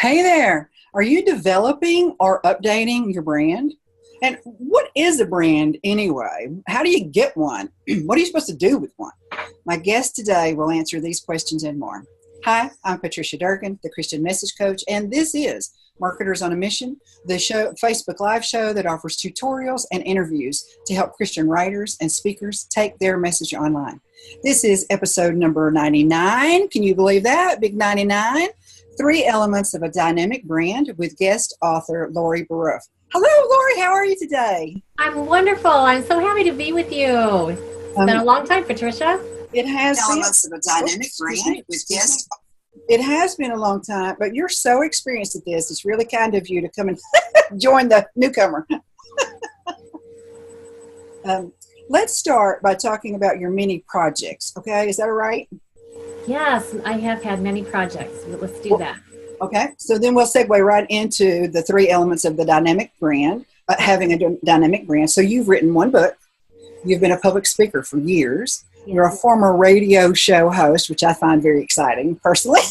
Hey there. Are you developing or updating your brand? And what is a brand anyway? How do you get one? What are you supposed to do with one? My guest today will answer these questions and more. Hi, I'm Patricia Durkin, the Christian Message Coach, and this is Marketers on a Mission, the Facebook Live show that offers tutorials and interviews to help Christian writers and speakers take their message online. This is episode number 99. Can you believe that? Big 99. 3 elements of a dynamic brand with guest author Lori Boruff. Hello, Lori. How are you today? I'm wonderful. I'm so happy to be with you. It's been a long time, Patricia. It has elements of a dynamic brand with guest. It has been a long time, but you're so experienced at this. It's really kind of you to come and join the newcomer. Let's start by talking about your many projects. Okay, is that all right? Yes, I have had many projects. Let's do that. Okay, so then we'll segue right into the 3 elements of the dynamic brand, having a dynamic brand. So you've written 1 book. You've been a public speaker for years. Yes. You're a former radio show host, which I find very exciting personally.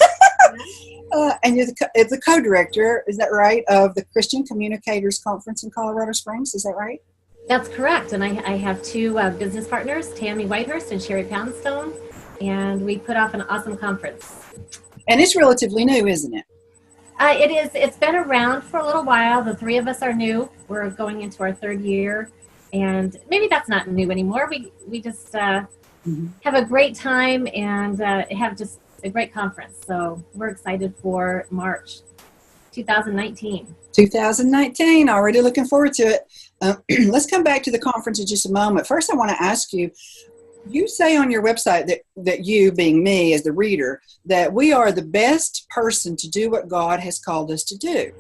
And you're the co-director, is that right, of the Christian Communicators Conference in Colorado Springs. Is that right? That's correct. And I have 2 business partners, Tammy Whitehurst and Sherry Poundstone. And we put off an awesome conference. And it's relatively new, isn't it? It is. It's been around for a little while. The 3 of us are new. We're going into our 3rd year. And maybe that's not new anymore. We just have a great time and have just a great conference. So we're excited for March 2019. 2019. Already looking forward to it. Let's come back to the conference in just a moment. First, I want to ask you, you say on your website that you, being me as the reader, that we are the best person to do what God has called us to do.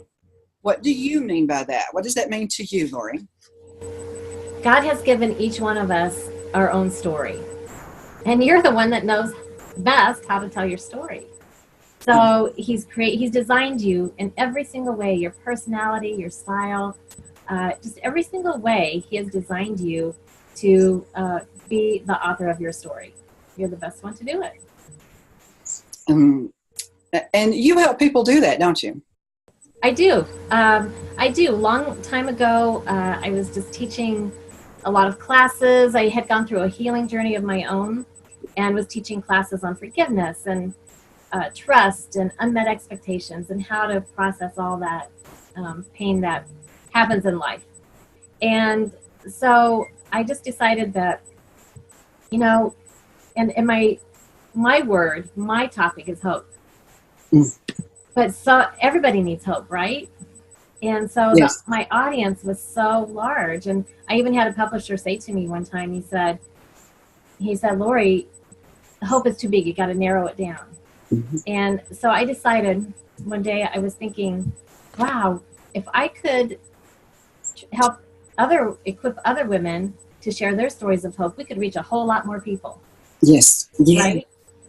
What do you mean by that? What does that mean to you, Lori? God has given each one of us our own story. And you're the one that knows best how to tell your story. So He's designed you in every single way, your personality, your style, just every single way He has designed you to be the author of your story. You're the best one to do it. And you help people do that, don't you? I do. Long time ago, I was just teaching a lot of classes. I had gone through a healing journey of my own and was teaching classes on forgiveness and trust and unmet expectations and how to process all that pain that happens in life. And so I just decided that, and my topic is hope. But so everybody needs hope, right? And so yes. My audience was so large. And I even had a publisher say to me one time, he said, Lori, hope is too big. You got to narrow it down. And so I decided one day, I was thinking, wow, if I could help equip other women to share their stories of hope, we could reach a whole lot more people. Yes. Yeah. Right?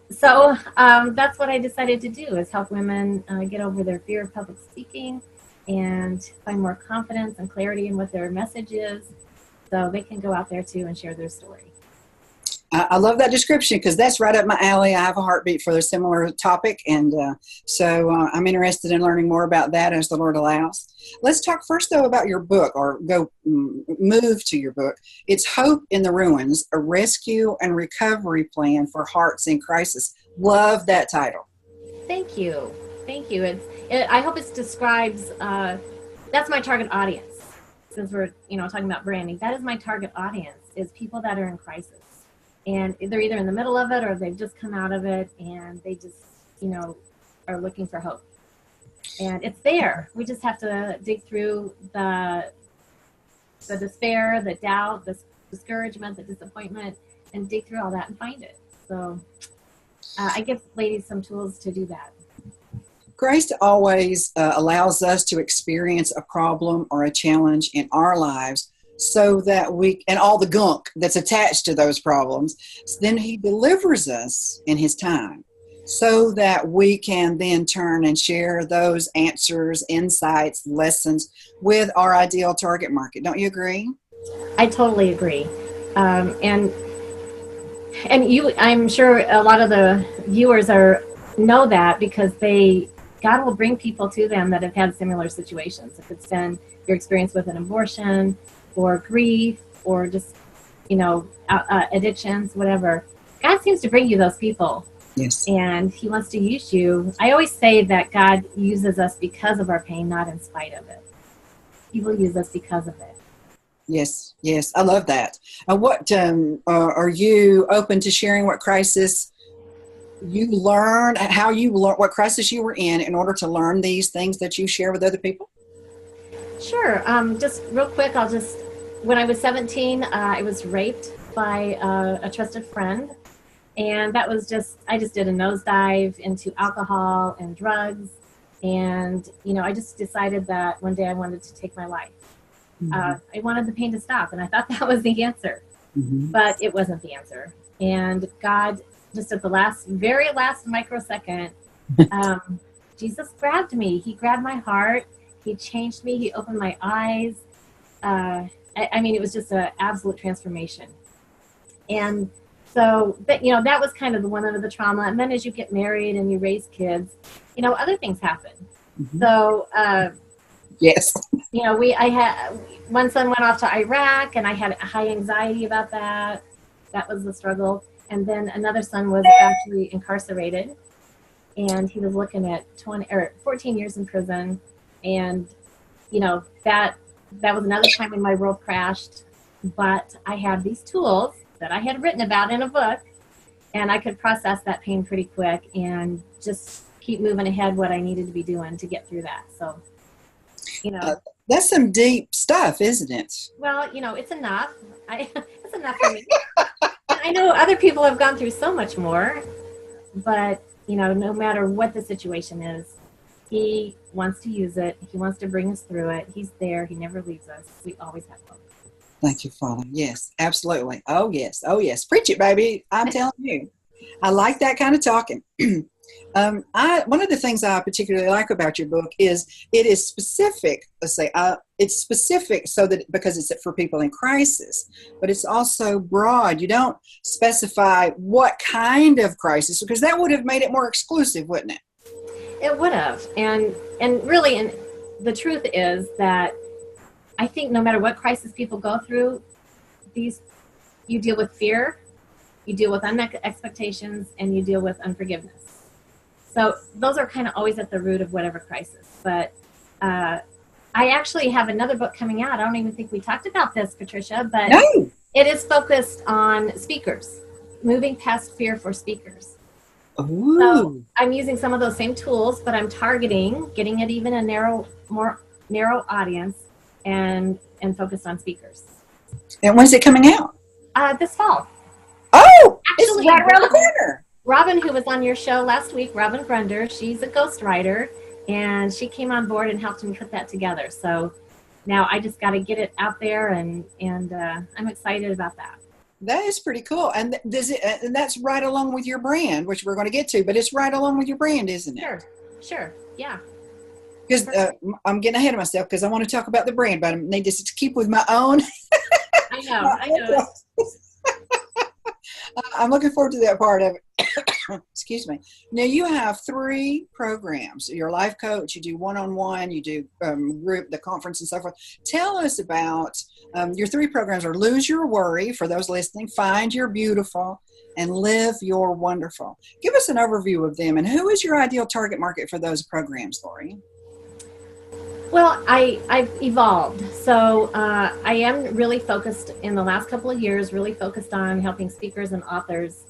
So that's what I decided to do, is help women get over their fear of public speaking and find more confidence and clarity in what their message is, so they can go out there too and share their story. I love that description, because that's right up my alley. I have a heartbeat for a similar topic, and so I'm interested in learning more about that as the Lord allows. Let's talk first, though, about your book, or move to your book. It's Hope in the Ruins, a rescue and recovery plan for hearts in crisis. Love that title. Thank you. I hope it describes, that's my target audience. Since we're talking about branding, that is my target audience, is people that are in crisis. And they're either in the middle of it or they've just come out of it, and they just, are looking for hope. And it's there. We just have to dig through the despair, the doubt, the discouragement, the disappointment, and dig through all that and find it. So I give ladies some tools to do that. Grace always allows us to experience a problem or a challenge in our lives, so that and all the gunk that's attached to those problems, then He delivers us in His time, so that we can then turn and share those answers, insights, lessons with our ideal target market. Don't you agree? I totally agree. And I'm sure a lot of the viewers know that, because they God will bring people to them that have had similar situations. If it's been your experience with an abortion or grief or just, addictions, whatever, God seems to bring you those people. Yes. And he wants to use you. I always say that God uses us because of our pain, not in spite of it. He will use us because of it. Yes, yes, I love that. What are you open to sharing? What crisis you learned? How you learned? What crisis you were in order to learn these things that you share with other people? Sure. Just real quick, when I was 17, I was raped by a trusted friend. And that was I just did a nosedive into alcohol and drugs. And, I just decided that one day I wanted to take my life. I wanted the pain to stop, and I thought that was the answer. But it wasn't the answer. And God, just at the very last microsecond, Jesus grabbed me. He grabbed my heart. He changed me. He opened my eyes. It was just an absolute transformation. And so, that was kind of the one of the trauma. And then as you get married and you raise kids, other things happen. So, yes. I had one son went off to Iraq, and I had high anxiety about that. That was the struggle. And then another son was actually incarcerated, and he was looking at 14 years in prison. And, that was another time when my world crashed. But I had these tools that I had written about in a book, and I could process that pain pretty quick and just keep moving ahead what I needed to be doing to get through that. So, that's some deep stuff, isn't it? Well, it's enough. It's enough for me. I know other people have gone through so much more, but, no matter what the situation is, he wants to use it. He wants to bring us through it. He's there. He never leaves us. We always have hope. Thank you, Father. Yes, absolutely. Oh, yes. Oh, yes. Preach it, baby. I'm telling you. I like that kind of talking. One of the things I particularly like about your book is it is specific. Let's say it's specific because it's for people in crisis, but it's also broad. You don't specify what kind of crisis, because that would have made it more exclusive, wouldn't it? It would have. And really, the truth is that I think no matter what crisis people go through, you deal with fear, you deal with unmet expectations, and you deal with unforgiveness. So those are kind of always at the root of whatever crisis. But I actually have another book coming out. I don't even think we talked about this, Patricia, but No. It is focused on speakers, moving past fear for speakers. Ooh. So I'm using some of those same tools, but I'm targeting getting it even a more narrow audience and focused on speakers. And when's it coming out? This fall. Oh, Actually, it's right around the corner. Robin, who was on your show last week, Robin Grunder, she's a ghostwriter, and she came on board and helped me put that together. So now I just got to get it out there, and I'm excited about that. That is pretty cool. And that's right along with your brand, which we're going to get to, but it's right along with your brand, isn't it? Sure. Yeah. Because I'm getting ahead of myself because I want to talk about the brand, but I need to keep with my own. I know. I'm looking forward to that part of it. Excuse me. Now, you have 3 programs. You're a life coach. You do one-on-one. You do group, the conference, and so forth. Tell us about your 3 programs. Are Lose Your Worry, for those listening, Find Your Beautiful, and Live Your Wonderful. Give us an overview of them, and who is your ideal target market for those programs, Lori? Well, I've evolved. So I am really focused in the last couple of years, really focused on helping speakers and authors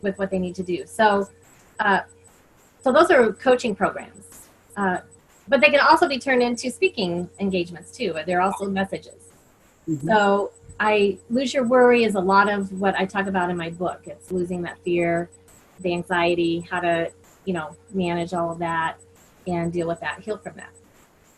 with what they need to do. So those are coaching programs. But they can also be turned into speaking engagements too. They're also messages. Mm-hmm. So Lose Your Worry is a lot of what I talk about in my book. It's losing that fear, the anxiety, how to, manage all of that and deal with that, heal from that.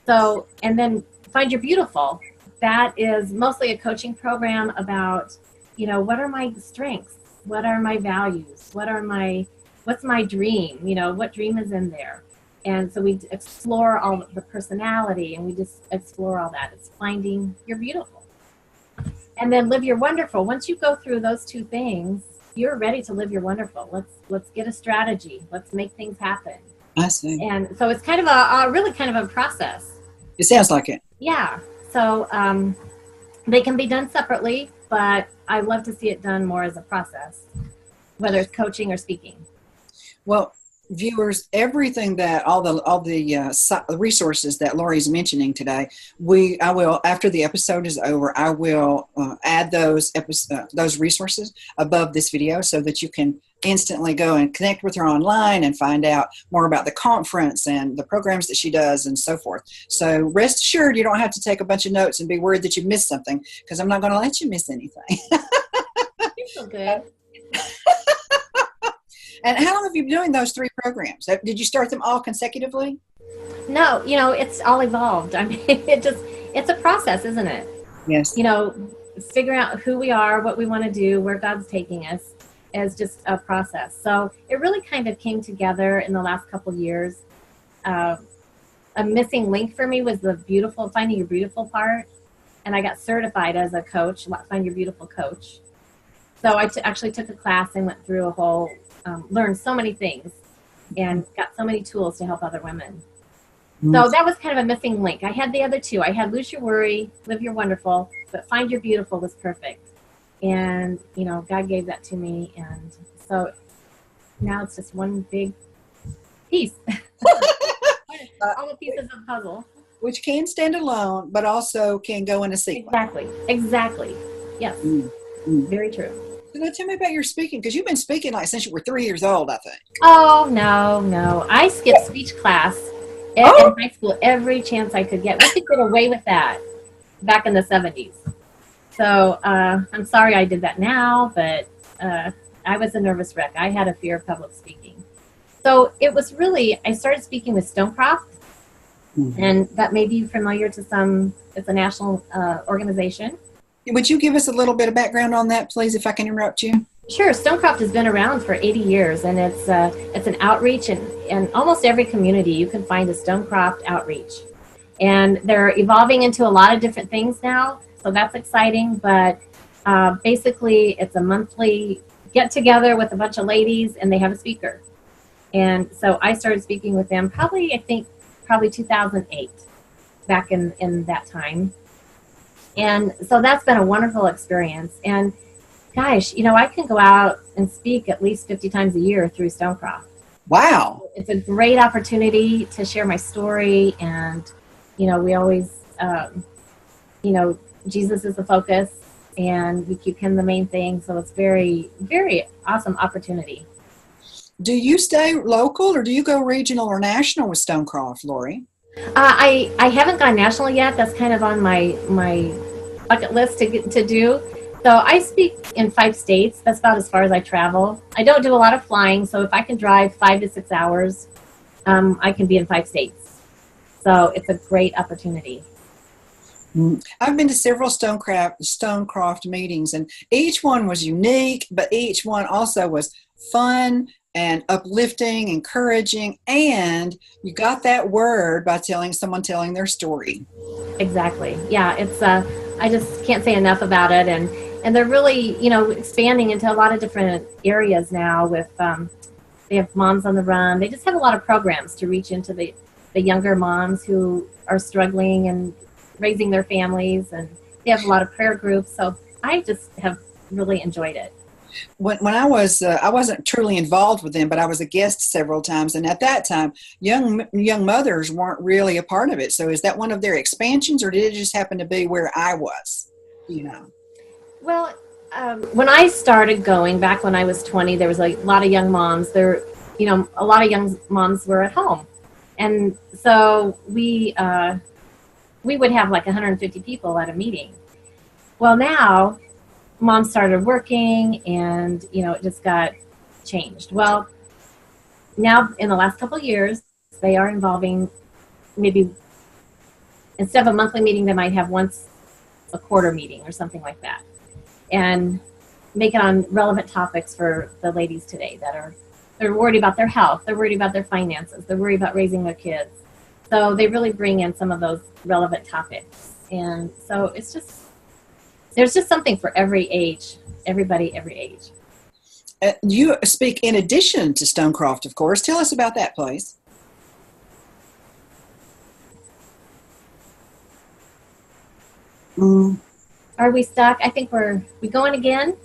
So, and then Find Your Beautiful. That is mostly a coaching program about, what are my strengths? What are my values? What's my dream? What dream is in there? And so we explore all the personality, and we just explore all that. It's finding your beautiful. And then Live Your Wonderful. Once you go through those 2 things, you're ready to live your wonderful. Let's get a strategy. Let's make things happen. I see. And so it's kind of a really kind of a process. It sounds like it. Yeah. So they can be done separately, but I love to see it done more as a process, whether it's coaching or speaking. Well, viewers, everything that all the resources that Lori's mentioning today, I will, after the episode is over, I will add those resources above this video so that you can instantly go and connect with her online and find out more about the conference and the programs that she does and so forth. So rest assured, you don't have to take a bunch of notes and be worried that you missed something, because I'm not going to let you miss anything. You feel good. And how long have you been doing those 3 programs? Did you start them all consecutively? No, it's all evolved. I mean, it's a process, isn't it? Yes. Figuring out who we are, what we want to do, where God's taking us is just a process. So it really kind of came together in the last couple of years. A missing link for me was the finding your beautiful part. And I got certified as a coach, Find Your Beautiful Coach. So I actually took a class and went through a whole learned so many things and got so many tools to help other women. So that was kind of a missing link. I had the other 2. I had Lose Your Worry, Live Your Wonderful, but Find Your Beautiful was perfect. And, God gave that to me. And so now it's just one big piece. All the pieces of the puzzle. Which can stand alone, but also can go in a sequence. Exactly. Yes. Very true. So now tell me about your speaking, because you've been speaking since you were 3 years old, I think. Oh, no. I skipped speech class in high school every chance I could get. We could get away with that back in the 70s. So I'm sorry I did that now, but I was a nervous wreck. I had a fear of public speaking. So it was really, I started speaking with Stonecraft, and that may be familiar to some. It's a national organization. Would you give us a little bit of background on that, please, if I can interrupt you? Sure. Stonecraft has been around for 80 years, and it's an outreach, and in almost every community you can find a Stonecraft outreach. And they're evolving into a lot of different things now, so that's exciting. But basically, it's a monthly get-together with a bunch of ladies, and they have a speaker. And so I started speaking with them probably 2008, back in that time. And so that's been a wonderful experience. And gosh, I can go out and speak at least 50 times a year through Stonecraft. Wow. It's a great opportunity to share my story. And, we always, Jesus is the focus, and we keep him the main thing. So it's very, very awesome opportunity. Do you stay local, or do you go regional or national with Stonecraft, Lori? I haven't gone national yet. That's kind of on my bucket list to do. So I speak in 5 states. That's about as far as I travel. I don't do a lot of flying, so if I can drive 5 to 6 hours, I can be in 5 states. So it's a great opportunity. I've been to several Stonecraft meetings, and each one was unique, but each one also was fun and uplifting, encouraging, and you got that word by someone telling their story. Exactly. Yeah, it's I just can't say enough about it, and they're really expanding into a lot of different areas now. With they have Moms on the Run. They just have a lot of programs to reach into the younger moms who are struggling and raising their families, and they have a lot of prayer groups. So I just have really enjoyed it. When I wasn't truly involved with them, but I was a guest several times, and at that time, young mothers weren't really a part of it. So is that one of their expansions, or did it just happen to be where I was? Well, when I started going back when I was 20, there was a lot of young moms. A lot of young moms were at home, and so we would have like 150 people at a meeting. Well, now Mom started working, and it just got changed. Well, now in the last couple of years, they are involving, maybe instead of a monthly meeting, they might have once a quarter meeting or something like that, and make it on relevant topics for the ladies today they're worried about their health, they're worried about their finances, they're worried about raising their kids. So they really bring in some of those relevant topics, and so there's just something for every age, everybody, every age. You speak in addition to Stonecraft, of course. Tell us about that, please. Mm, Are we stuck? I think we going again?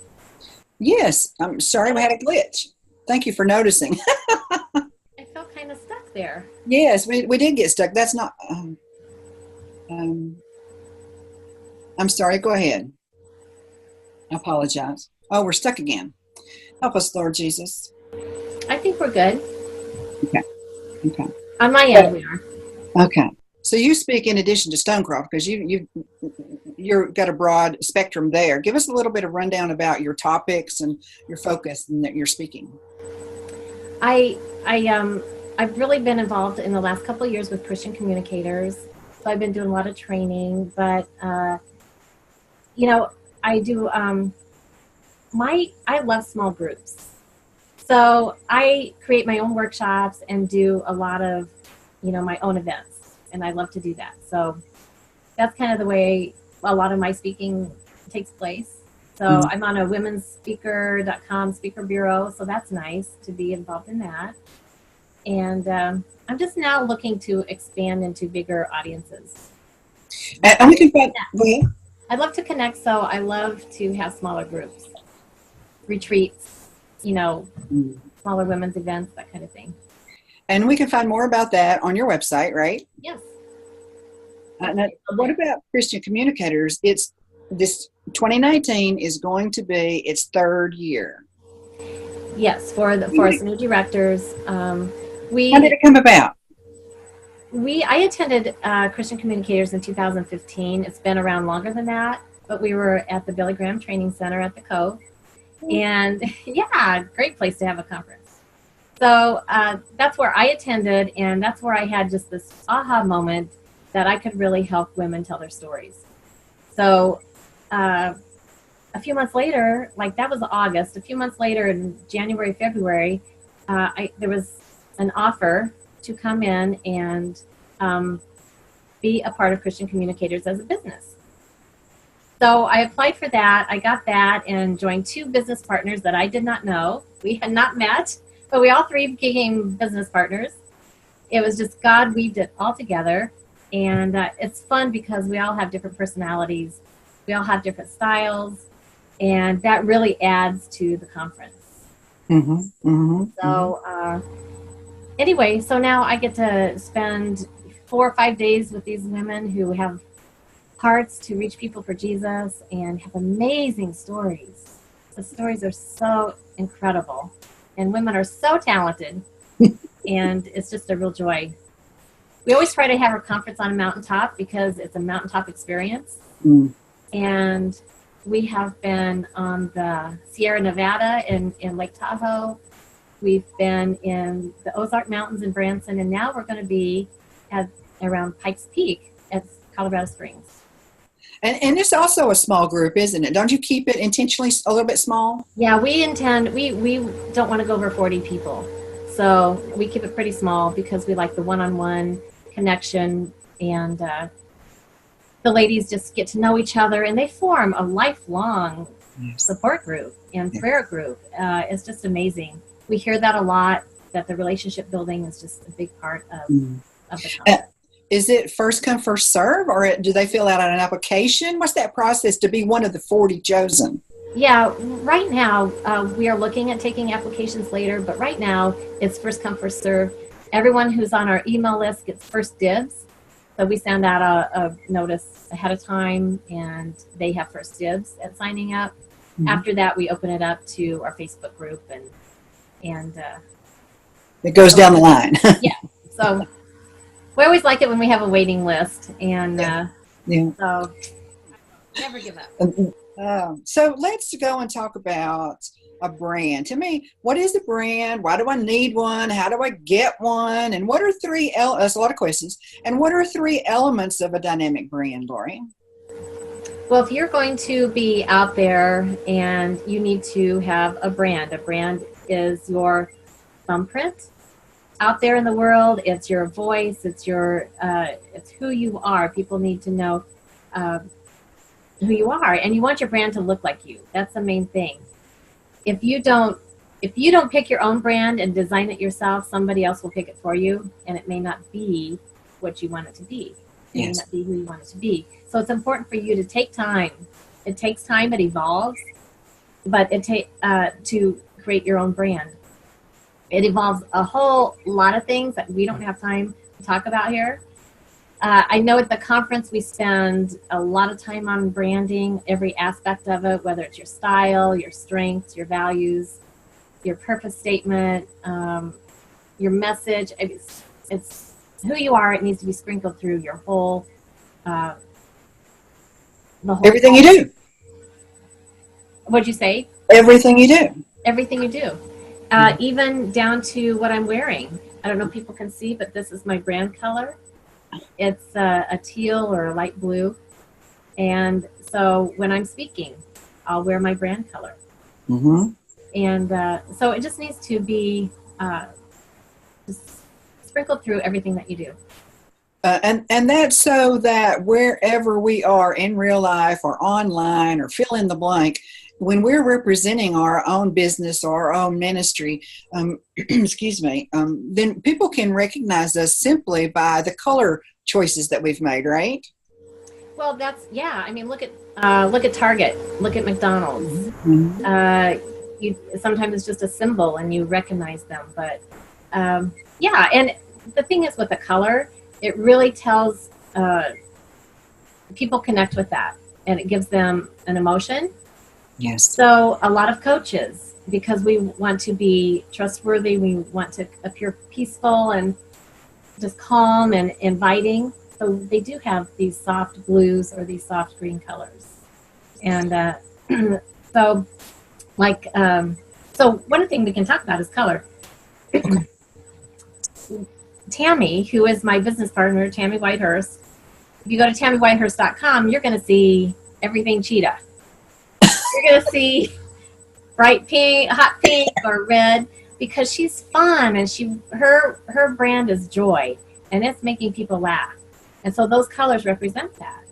yes, I'm sorry we had a glitch. Thank you for noticing. I felt kind of stuck there. Yes, we did get stuck. That's not. Um, I'm sorry. Go ahead. I apologize. Oh, we're stuck again. Help us, Lord Jesus. I think we're good. Okay. Okay. On my end, we are. Okay. So you speak in addition to Stonecrop because you've got a broad spectrum there. Give us a little bit of rundown about your topics and your focus and that you're speaking. I've really been involved in the last couple of years with Christian Communicators. So I've been doing a lot of training, but I do I love small groups. So I create my own workshops and do a lot of, my own events, and I love to do that. So that's kind of the way a lot of my speaking takes place. So I'm on a womenspeaker.com speaker bureau, so that's nice to be involved in that. And I'm just now looking to expand into bigger audiences. And we can find. Go ahead. I love to connect, so I love to have smaller groups, retreats, smaller women's events, that kind of thing. And we can find more about that on your website, right? Yes. Now, what about Christian Communicators? It's this 2019 is going to be its third year. Yes, for us new directors. How did it come about? I attended Christian Communicators in 2015. It's been around longer than that, but we were at the Billy Graham Training Center at the Cove. And yeah, great place to have a conference. So that's where I attended, and that's where I had just this aha moment that I could really help women tell their stories. So a few months later, like that was August, a few months later in January, February, there was an offer to come in and be a part of Christian Communicators as a business. So I applied for that. I got that and joined 2 business partners that I did not know. We had not met, but we all 3 became business partners. It was just God weaved it all together. And it's fun because we all have different personalities. We all have different styles. And that really adds to the conference. So anyway, so now I get to spend 4 or 5 days with these women who have hearts to reach people for Jesus and have amazing stories. The stories are so incredible, and women are so talented, and it's just a real joy. We always try to have our conference on a mountaintop because it's a mountaintop experience. And we have been on the Sierra Nevada in Lake Tahoe. We've been in the Ozark Mountains in Branson, and now we're going to be around Pikes Peak at Colorado Springs. And it's also a small group, isn't it? Don't you keep it intentionally a little bit small? Yeah, we don't want to go over 40 people. So we keep it pretty small because we like the one-on-one connection, and the ladies just get to know each other, and they form a lifelong support group and prayer group. It's just amazing. We hear that a lot, that the relationship building is just a big part of the conference. Is it first come, first serve, or do they fill out an application? What's that process to be one of the 40 chosen? Yeah, right now we are looking at taking applications later, but right now it's first come, first serve. Everyone who's on our email list gets first dibs. So we send out a notice ahead of time, and they have first dibs at signing up. After that, we open it up to our Facebook group, and it goes down the line. Yeah, so we always like it when we have a waiting list, and so never give up. So let's go and talk about a brand. To me, what is a brand? Why do I need one? How do I get one? And what are that's a lot of questions. And what are 3 elements of a dynamic brand, Lori? Well, if you're going to be out there and you need to have a brand is your thumbprint out there in the world. It's your voice. It's it's who you are. People need to know who you are, and you want your brand to look like you. That's the main thing. If you don't pick your own brand and design it yourself, somebody else will pick it for you, and it may not be what you want it to be. may Yes. not be who you want it to be. So it's important for you to take time. It takes time, it evolves, but to create your own brand. It involves a whole lot of things that we don't have time to talk about here. I know at the conference we spend a lot of time on branding, every aspect of it, whether it's your style, your strengths, your values, your purpose statement, your message. It's who you are. It needs to be sprinkled through your whole, the whole. Everything you do. What'd you say? Everything you do. Everything you do. Even down to what I'm wearing. I don't know if people can see, but this is my brand color. It's a teal or a light blue. And so when I'm speaking, I'll wear my brand color. Mm-hmm. And so it just needs to be just sprinkled through everything that you do. And that's so that wherever we are in real life or online or fill in the blank, when we're representing our own business or our own ministry, excuse me, then people can recognize us simply by the color choices that we've made, right? Well, I mean, look at Target, look at McDonald's. Mm-hmm. Sometimes it's just a symbol and you recognize them. But yeah, and the thing is with the color, it really tells people connect with that, and it gives them an emotion. Yes. So a lot of coaches, because we want to be trustworthy, we want to appear peaceful and just calm and inviting. So they do have these soft blues or these soft green colors. And so one thing we can talk about is color. Tammy, who is my business partner, Tammy Whitehurst, if you go to tammywhitehurst.com, you're going to see everything cheetah. You're going to see bright pink, hot pink, or red, because she's fun, and her brand is joy, and it's making people laugh. And so those colors represent that.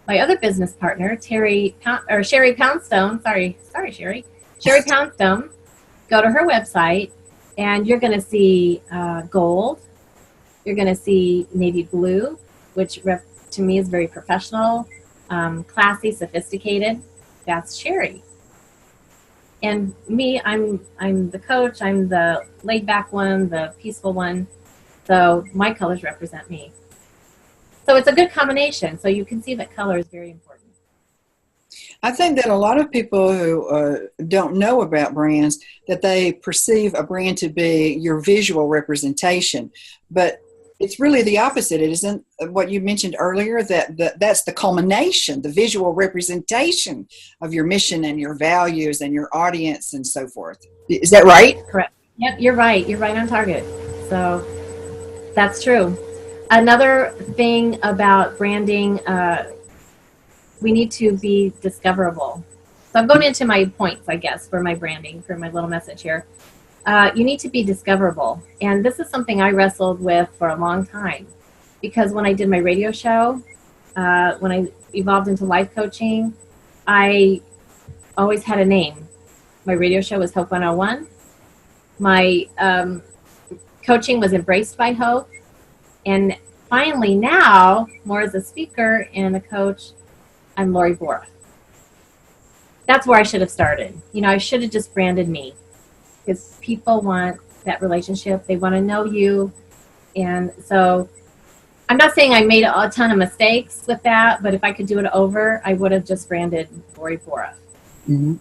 My other business partner, Sherry Poundstone, sorry Sherry Poundstone, go to her website, and you're going to see gold. You're going to see navy blue, which to me is very professional, classy, sophisticated. That's Sherry. And me, I'm the coach. I'm the laid back one, the peaceful one. So my colors represent me. So it's a good combination. So you can see that color is very important. I think that a lot of people who don't know about brands, that they perceive a brand to be your visual representation, but it's really the opposite. It isn't what you mentioned earlier, that's the culmination, the visual representation of your mission and your values and your audience and so forth. Is that right? Correct. Yep, you're right. You're right on target. So that's true. Another thing about branding, we need to be discoverable. So I'm going into my points, I guess, for my branding, for my little message here. You need to be discoverable. And this is something I wrestled with for a long time. Because when I did my radio show, when I evolved into life coaching, I always had a name. My radio show was Hope 101. My coaching was Embraced by Hope. And finally now, more as a speaker and a coach, I'm Lori Boruff. That's where I should have started. I should have just branded me. Because people want that relationship. They want to know you. And so I'm not saying I made a ton of mistakes with that, but if I could do it over, I would have just branded Lori Boruff. Mm-hmm.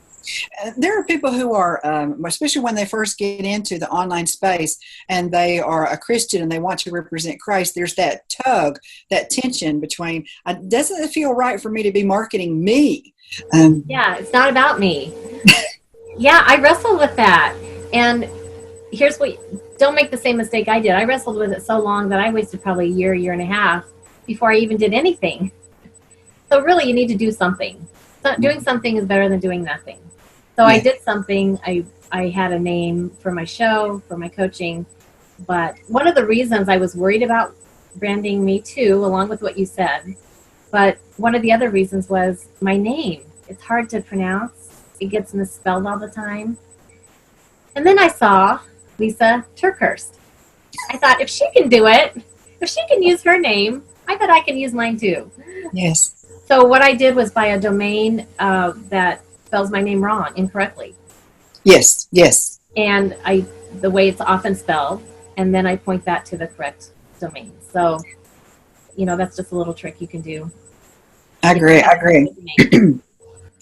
There are people who are, especially when they first get into the online space and they are a Christian and they want to represent Christ, there's that tug, that tension between, doesn't it feel right for me to be marketing me? Yeah, it's not about me. Yeah, I wrestled with that. And here's don't make the same mistake I did. I wrestled with it so long that I wasted probably a year and a half before I even did anything. So really, you need to do something. So doing something is better than doing nothing. So I did something. I had a name for my show, for my coaching. But one of the reasons I was worried about branding me too, along with what you said, but one of the other reasons was my name. It's hard to pronounce. It gets misspelled all the time. And then I saw Lisa Turkhurst. I thought, if she can do it, if she can use her name, I bet I can use mine too. Yes. So what I did was buy a domain that spells my name wrong, incorrectly. Yes. Yes. And the way it's often spelled, and then I point that to the correct domain. So, that's just a little trick you can do. I agree.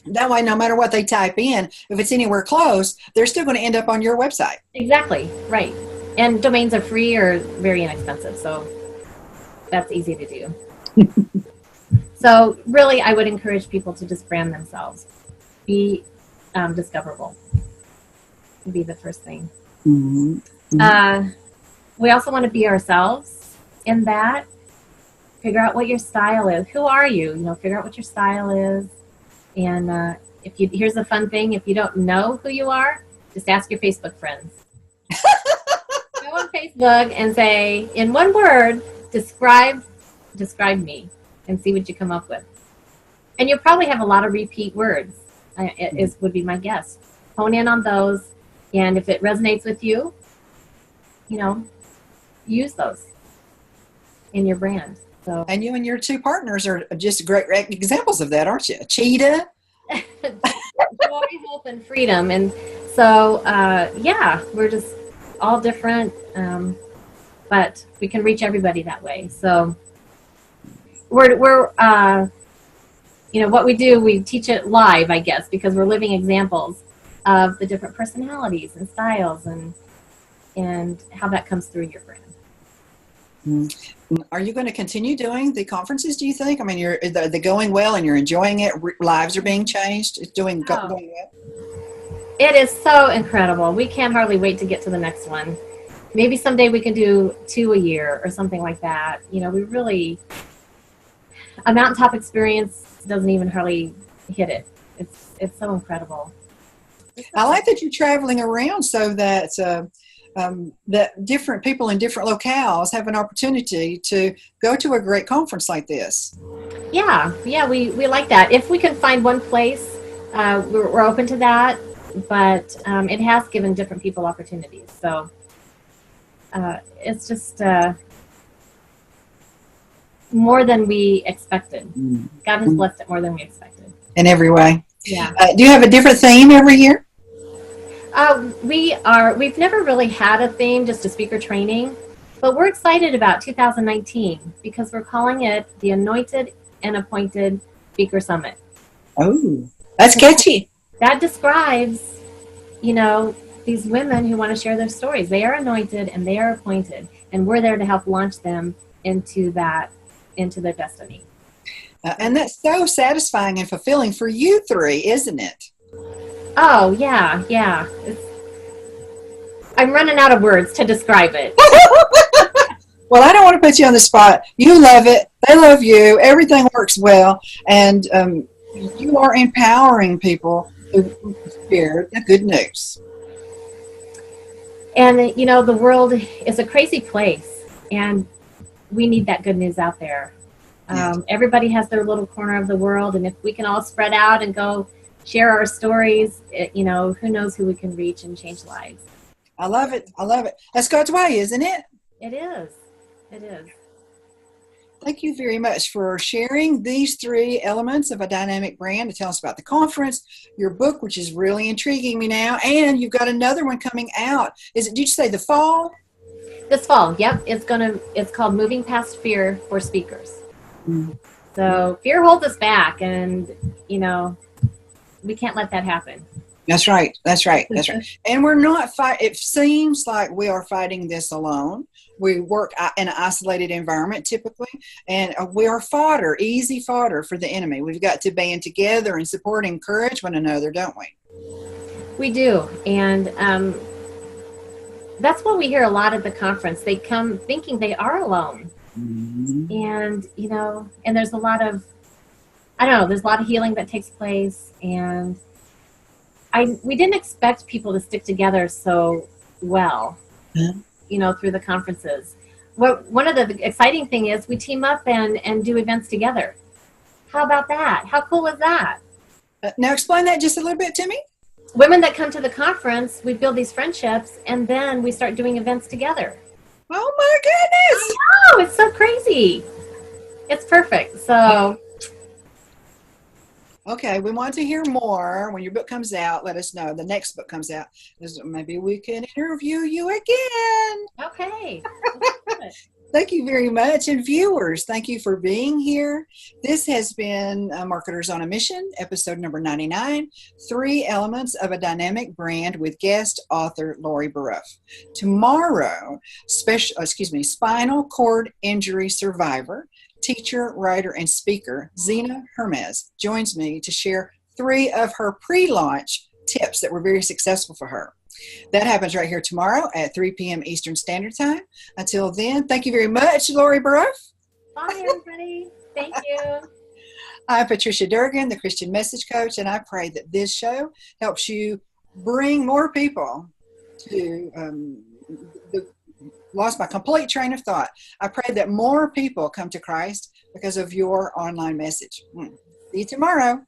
That way, no matter what they type in, if it's anywhere close, they're still going to end up on your website. Exactly, right. And domains are free or very inexpensive, so that's easy to do. So really, I would encourage people to just brand themselves. Be discoverable. Would be the first thing. Mm-hmm. We also want to be ourselves in that. Figure out what your style is. Who are you? Figure out what your style is. And here's the fun thing: if you don't know who you are, just ask your Facebook friends. Go on Facebook and say, in one word, describe me, and see what you come up with. And you'll probably have a lot of repeat words. Would be my guess. Hone in on those, and if it resonates with you, use those in your brand. So. And you and your two partners are just great examples of that, aren't you? A cheetah. Joy, hope, and freedom. And so, we're just all different, but we can reach everybody that way. So we're what we do, we teach it live, I guess, because we're living examples of the different personalities and styles and how that comes through your brand. Are you going to continue doing the conferences, do you think? I mean, they're going well and you're enjoying it. Lives are being changed. It's going well. It is so incredible. We can't hardly wait to get to the next one. Maybe someday we can do 2 a year or something like that. We really, a mountaintop experience doesn't even hardly hit it. It's so incredible. I like that you're traveling around so that that different people in different locales have an opportunity to go to a great conference like this. Yeah, we like that. If we can find one place, we're open to that, but it has given different people opportunities. So it's just more than we expected. God has blessed it more than we expected. In every way. Yeah. Do you have a different theme every year? We've never really had a theme, just a speaker training, but we're excited about 2019 because we're calling it the Anointed and Appointed Speaker Summit. Oh, that's catchy. That describes, these women who want to share their stories. They are anointed and they are appointed, and we're there to help launch them into their destiny. And that's so satisfying and fulfilling for you three, isn't it? Oh, yeah. I'm running out of words to describe it. Well, I don't want to put you on the spot. You love it. They love you. Everything works well. And you are empowering people to share the good news. And, the world is a crazy place. And we need that good news out there. Everybody has their little corner of the world. And if we can all spread out and go share our stories, who knows who we can reach and change lives. I love it. That's God's way, isn't it? It is. Thank you very much for sharing these 3 elements of a dynamic brand to tell us about the conference, your book, which is really intriguing me now, and you've got another one coming out. Did you say the fall? This fall, yep. It's called Moving Past Fear for Speakers. Mm-hmm. So fear holds us back, and, we can't let that happen. That's right. And we're not it seems like we are fighting this alone. We work in an isolated environment typically, and we are easy fodder for the enemy. We've got to band together and support and encourage one another, don't we? We do. And that's what we hear a lot at the conference. They come thinking they are alone. Mm-hmm. And, and there's a lot of, there's a lot of healing that takes place, and we didn't expect people to stick together so well, through the conferences. One of the exciting thing is we team up and do events together. How about that? How cool is that? Now explain that just a little bit to me. Women that come to the conference, we build these friendships, and then we start doing events together. Oh my goodness! I know, it's so crazy. It's perfect. So Okay, we want to hear more. When your book comes out, let us know. The next book comes out. Maybe we can interview you again. okay. Thank you very much. And viewers, thank you for being here. This has been Marketers on a Mission, episode number 99, 3 Elements of a Dynamic Brand with guest author Lori Boruff. Tomorrow, spinal cord injury survivor, teacher, writer, and speaker, Zena Hermes, joins me to share 3 of her pre-launch tips that were very successful for her. That happens right here tomorrow at 3 p.m. Eastern Standard Time. Until then, thank you very much, Lori Boruff. Bye, everybody. Thank you. I'm Patricia Durgan, the Christian Message Coach, and I pray that this show helps you bring more people to lost my complete train of thought. I pray that more people come to Christ because of your online message. See you tomorrow.